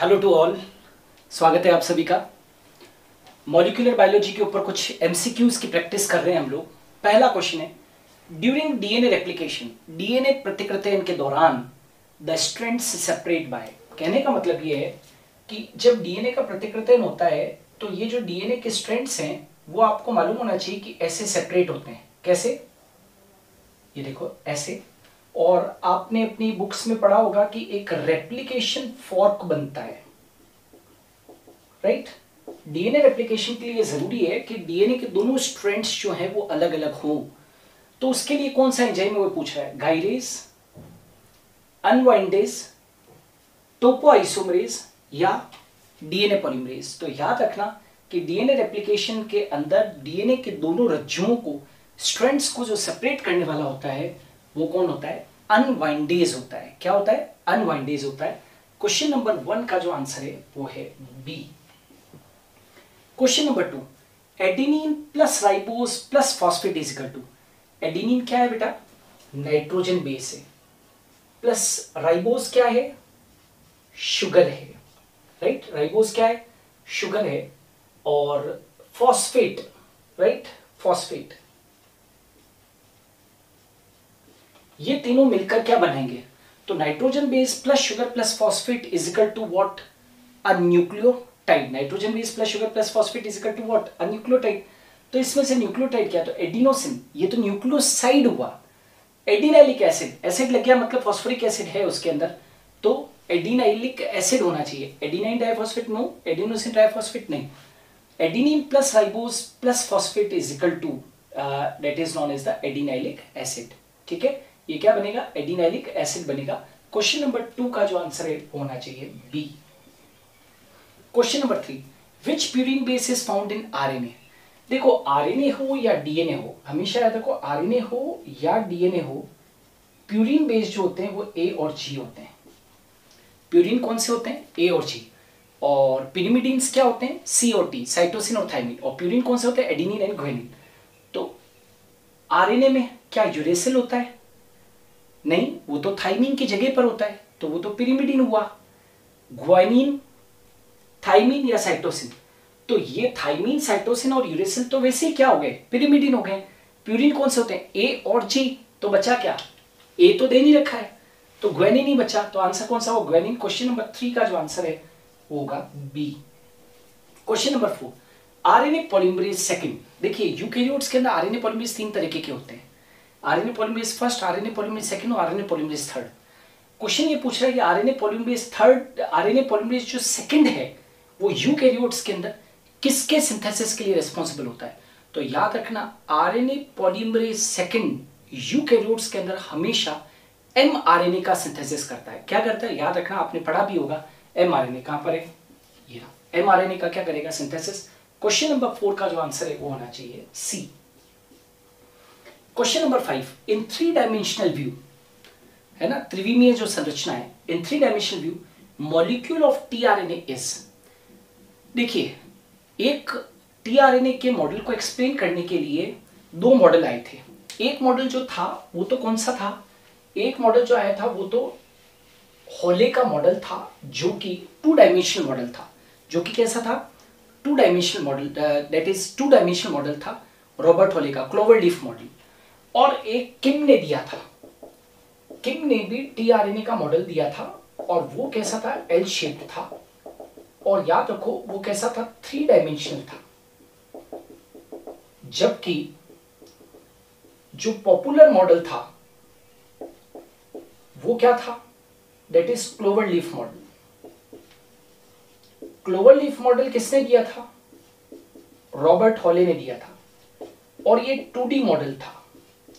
Hello to all, स्वागत है आप सभी का। मॉलिक्यूलर बायोलॉजी के ऊपर कुछ एमसीक्यूज की प्रैक्टिस कर रहे हैं हम लोग। पहला क्वेश्चन है, ड्यूरिंग डीएनए रेप्लिकेशन, डीएनए प्रतिकृतिन के दौरान द स्ट्रैंड्स सेपरेट बाय। कहने का मतलब ये है कि जब डीएनए का प्रतिकृतिन होता है तो ये जो डीएनए के स्ट्रैंड्स हैं वो आपको मालूम होना चाहिए कि ऐसे सेपरेट होते हैं। कैसे? ये देखो ऐसे। और आपने अपनी बुक्स में पढ़ा होगा कि एक रेप्लिकेशन फॉर्क बनता है, राइट? डीएनए रेप्लिकेशन के लिए जरूरी है कि डीएनए के दोनों स्ट्रैंड्स जो हैं वो अलग अलग हो। तो उसके लिए कौन सा एंजाइम है वो पूछ रहा है, गायरेज, अनवाइंडेज, टोपोआइसोमरेज या डीएनए पॉलीमरेज। तो याद रखना कि डीएनए रेप्लिकेशन के अंदर डीएनए के दोनों रज्जुओं को, स्ट्रैंड्स को जो सेपरेट करने वाला होता है वो कौन होता है? अनवाइंडेज होता है। क्या होता है? अनवाइंडेज होता है। क्वेश्चन नंबर 1 का जो आंसर है वो है B. Question number 2, adenine plus ribose plus phosphate is equal to. Adenine क्या है बेटा? नाइट्रोजन बेस है। प्लस राइबोस क्या है? शुगर है, राइट? राइबोस क्या है? शुगर है। और फॉस्फेट, राइट? फॉस्फेट, ये तीनों मिलकर क्या बनाएंगे? तो nitrogen base plus sugar plus phosphate is equal to what? A nucleotide. Nitrogen base plus sugar plus phosphate is equal to what? A nucleotide. तो इसमें से न्यूक्लियोटाइड क्या? तो एडिनोसिन, ये तो न्यूक्लियोसाइड हुआ। एडिनाइलिक एसिड, एसिड लग गया मतलब फॉस्फोरिक एसिड है उसके अंदर, तो एडिनाइलिक एसिड होना चाहिए। Adenine diphosphate no, adenosine diphosphate नहीं। Adenine plus ribose plus phosphate is equal to that is known as the adenylic acid. ठीक है, ये क्या बनेगा? एडिनाइलिक एसिड बनेगा। क्वेश्चन नंबर 2 का जो आंसर है वो होना चाहिए B. Question number 3, which purine base is found in RNA. देखो आरएनए हो या डीएनए हो, हमेशा याद रखो आरएनए हो या डीएनए हो, प्यूरिन बेस जो होते हैं वो ए और जी होते हैं। प्यूरिन कौन से होते हैं? ए और जी। और पिरिमिडीन्स क्या होते हैं? सी और टी, साइटोसिन और थाइमिन। और प्यूरिन कौन से होते हैं? Adenine and guanine. तो आरएनए में क्या यूरेसिल होता है? नहीं, वो तो थाइमिन की जगह पर होता है, तो वो तो पिरिमिडीन हुआ। ग्वानिन, थाइमिन या साइटोसिन, तो ये थाइमिन, साइटोसिन और यूरेसिल तो वैसे ही क्या हो गए? पिरिमिडीन हो गए। प्यूरिन कौन से होते हैं? ए और जी। तो बचा क्या? ए तो दे नहीं रखा है, तो ग्वानिन ही बचा। तो आंसर कौन सा हो? ग्वानिन। क्वेश्चन नंबर 3 का जो आंसर है वो होगा B. Question number 4, RNA polymerase second. देखिए यूकैरियोट्स के अंदर आरएनए पॉलीमरेज 3 तरीके के होते हैं, RNA polymerase first, RNA polymerase second और आरएनए पॉलीमरेज थर्ड। क्वेश्चन ये पूछ रहा है कि RNA polymerase third, RNA polymerase जो सेकंड है वो यूकैरियोट्स के अंदर किसके सिंथेसिस के लिए रिस्पांसिबल होता है? तो याद रखना आरएनए पॉलीमरेज सेकंड यूकैरियोट्स के अंदर हमेशा एमआरएनए का सिंथेसिस करता है। क्या करता है? याद रखना, आपने पढ़ा भी होगा एमआरएनए कहां पर है, ये एमआरएनए का क्या करेगा? सिंथेसिस। क्वेश्चन नंबर 4 का जो आंसर है वो होना चाहिए सी। क्वेश्चन नंबर 5, इन 3 डायमेंशनल व्यू, है ना, त्रिविमीय जो संरचना है, इन 3 dimensional view molecule of tRNA is. देखिए एक टीआरएनए के मॉडल को एक्सप्लेन करने के लिए 2 मॉडल आए थे। एक मॉडल जो था वो तो कौन सा था? एक मॉडल जो आया था वो तो हॉले का मॉडल था, जो कि 2 डायमेंशनल मॉडल था। जो कि कैसा था? 2 dimensional model, that is 2 dimensional model था रॉबर्ट हॉले का, क्लोवरलीफ मॉडल। और एक किम ने दिया था, किम ने भी टीआरएनए का मॉडल दिया था, और वो कैसा था? एल शेप्ड था। और याद रखो वो कैसा था? 3 डायमेंशनल था। जबकि जो पॉपुलर मॉडल था वो क्या था? That is cloverleaf model. Cloverleaf model किसने दिया था? रॉबर्ट हॉले ने दिया था। और ये 2D मॉडल था।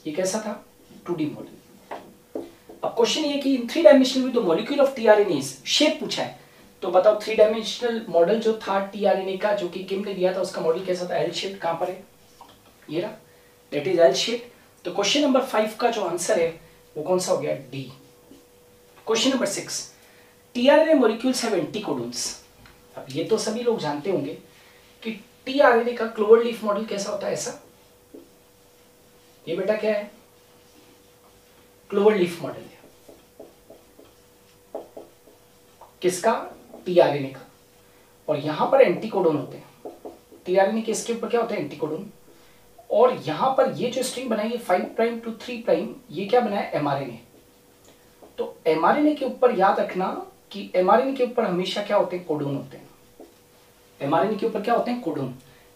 ये कैसा था? 2D model. अब क्वेश्चन ये कि इन 3 डायमेंशनल में the molecule of tRNA shape पूछा है, तो बताओ 3 डायमेंशनल मॉडल जो था टीआरएनए का, जो कि किम ने दिया था, उसका मॉडल कैसा था? L shape. कहां पर है? ये रहा, दैट इज एल शेप। तो क्वेश्चन नंबर 5 का जो आंसर है वो कौन सा हो गया? D. Question number 6, tRNA molecules have anticodons. अब ये तो सभी लोग जानते होंगे कि टीआरएनए का क्लोवरलीफ मॉडल कैसा होता है? ऐसा, ये बेटा क्या है? क्लोवरलीफ मॉडल है। किसका? टीआरएनए का, और यहां पर एंटीकोडोन होते हैं। टीआरएनए के इसके ऊपर क्या होता है, एंटीकोडोन। और यहां पर ये जो स्ट्रिंग बनाई है 5 प्राइम टू 3 प्राइम, ये क्या बनाया, एमआरएनए। तो एमआरएनए के ऊपर याद रखना कि एमआरएनए के ऊपर हमेशा क्या होते हैं, कोडोन होते हैं। एमआरएनए के ऊपर क्या होते हैं, कोडोन।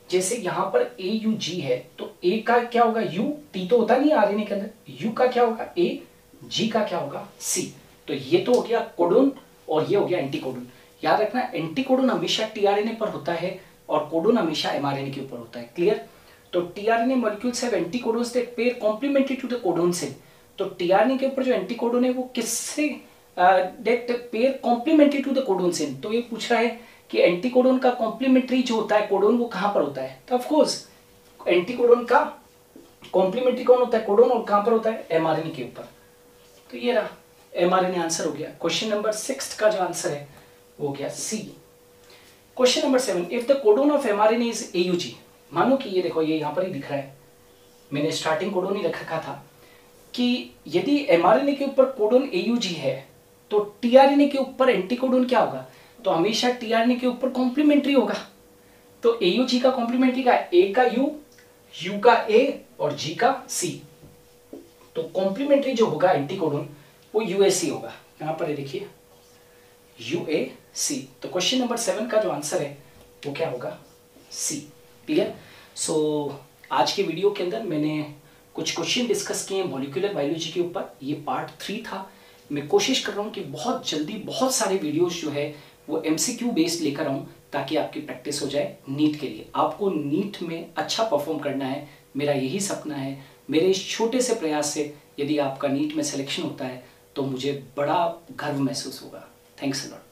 जैसे यहां पर AUG है, तो ए का क्या होगा, यू, टी तो होता नहीं आरएनए के अंदर, यू का क्या होगा, ए, जी का क्या होगा, सी। तो ये तो हो गया कोडोन और ये हो गया एंटीकोडोन। याद रखना एंटीकोडोन हमेशा टीआरएनए पर होता है और कोडोन हमेशा एमआरएनए के ऊपर होता है। क्लियर। तो tRNA molecules have anticodons that pair complementary to the codons in. तो टीआरएनए के ऊपर जो एंटीकोडोन है वो किससे that pair complementary to the codons in. तो ये पूछ रहा है कि एंटीकोडोन का कॉम्प्लीमेंट्री जो होता है कोडोन, वो कहां पर होता है। तो ऑफ कोर्स एंटीकोडोन का कॉम्प्लीमेंट्री कौन होता है, कोडोन, और कहां पर होता है, एमआरएनए के ऊपर। तो ये रहा एमआरएनए आंसर हो गया। क्वेश्चन नंबर 6 का जो आंसर है वो हो गया C. Question number 7, if the codon of mRNA is AUG। मानो कि ये देखो, ये यहां पर ही दिख रहा है, मैंने स्टार्टिंग कोडोन ही रख रखा था कि यदि एमआरएनए के ऊपर कोडोन AUG है तो टीआरएनए के ऊपर एंटीकोडोन क्या होगा, तो हमेशा टीआरएनए के ऊपर कॉम्प्लीमेंट्री होगा। तो AUG का कॉम्प्लीमेंट्री का A का U, U का A और G का C। तो कॉम्प्लीमेंट्री जो होगा एंटीकोडोन वो UAC होगा। यहां पर देखिए UAC। तो क्वेश्चन नंबर 7 का जो आंसर है वो क्या होगा, C। क्लियर। सो आज के वीडियो के अंदर मैंने कुछ क्वेश्चन डिस्कस किए मॉलिक्यूलर बायोलॉजी के ऊपर। ये पार्ट 3 था। मैं कोशिश कर रहा हूँ कि बहुत जल्दी बहुत सारे वीडियोस जो है वो MCQ बेस्ड लेकर आऊँ ताकि आपकी प्रैक्टिस हो जाए नीट के लिए। आपको नीट में अच्छा परफॉर्म करना है, मेरा यही सपना है। मेरे इस छोटे से प्रयास से यदि आपका नीट में सिलेक्शन होता है तो मुझे बड़ा गर्व महसूस होगा। Thanks a lot.